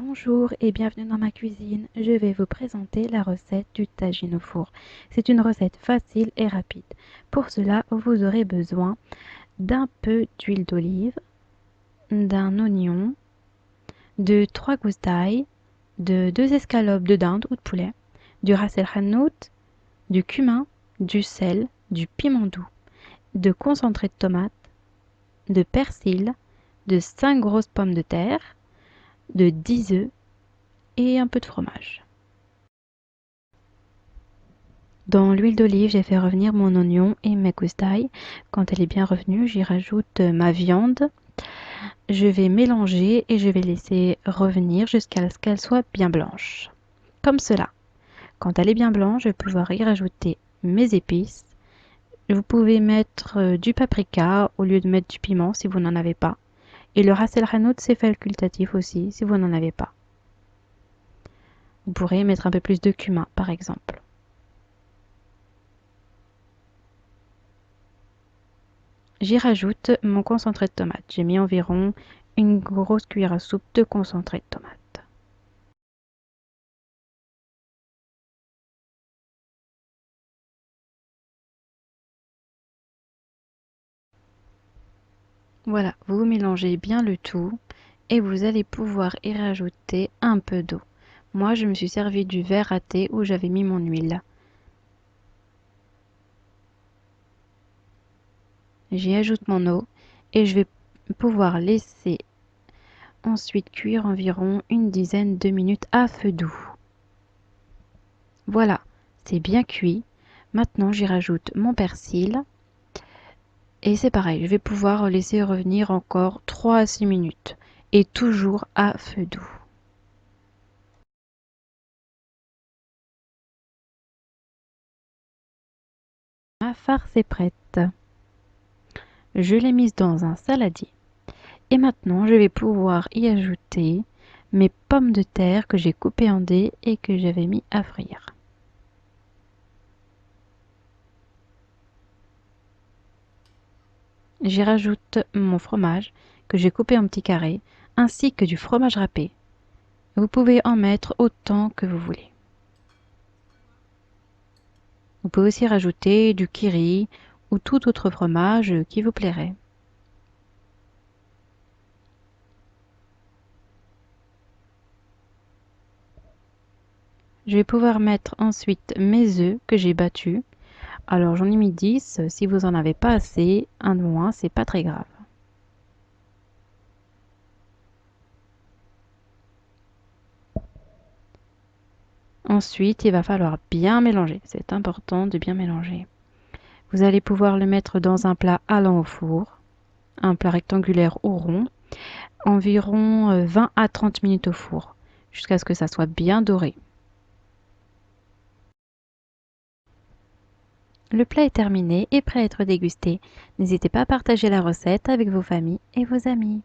Bonjour et bienvenue dans ma cuisine. Je vais vous présenter la recette du tagine au four. C'est une recette facile et rapide. Pour cela, vous aurez besoin d'un peu d'huile d'olive, d'un oignon, de 3 gousses d'ail, de 2 escalopes de dinde ou de poulet, du ras el hanout, du cumin, du sel, du piment doux, de concentré de tomate, de persil, de 5 grosses pommes de terre, de 10 œufs et un peu de fromage. Dans l'huile d'olive, j'ai fait revenir mon oignon et mes gousses d'ail. Quand elle est bien revenue, j'y rajoute ma viande. Je vais mélanger et je vais laisser revenir jusqu'à ce qu'elle soit bien blanche. Comme cela. Quand elle est bien blanche, je vais pouvoir y rajouter mes épices. Vous pouvez mettre du paprika au lieu de mettre du piment si vous n'en avez pas. Et le ras el hanout, c'est facultatif aussi si vous n'en avez pas. Vous pourrez mettre un peu plus de cumin par exemple. J'y rajoute mon concentré de tomate. J'ai mis environ une grosse cuillère à soupe de concentré de tomate. Voilà, vous mélangez bien le tout et vous allez pouvoir y rajouter un peu d'eau. Moi, je me suis servi du verre à thé où j'avais mis mon huile. J'y ajoute mon eau et je vais pouvoir laisser ensuite cuire environ une dizaine de minutes à feu doux. Voilà, c'est bien cuit. Maintenant, j'y rajoute mon persil. Et c'est pareil, je vais pouvoir laisser revenir encore 3 à 6 minutes. Et toujours à feu doux. Ma farce est prête. Je l'ai mise dans un saladier. Et maintenant, je vais pouvoir y ajouter mes pommes de terre que j'ai coupées en dés et que j'avais mis à frire. J'y rajoute mon fromage que j'ai coupé en petits carrés, ainsi que du fromage râpé. Vous pouvez en mettre autant que vous voulez. Vous pouvez aussi rajouter du kiri ou tout autre fromage qui vous plairait. Je vais pouvoir mettre ensuite mes œufs que j'ai battus. Alors j'en ai mis 10, si vous en avez pas assez, un de moins, c'est pas très grave. Ensuite, il va falloir bien mélanger. C'est important de bien mélanger. Vous allez pouvoir le mettre dans un plat allant au four, un plat rectangulaire ou rond, environ 20 à 30 minutes au four, jusqu'à ce que ça soit bien doré. Le plat est terminé et prêt à être dégusté. N'hésitez pas à partager la recette avec vos familles et vos amis.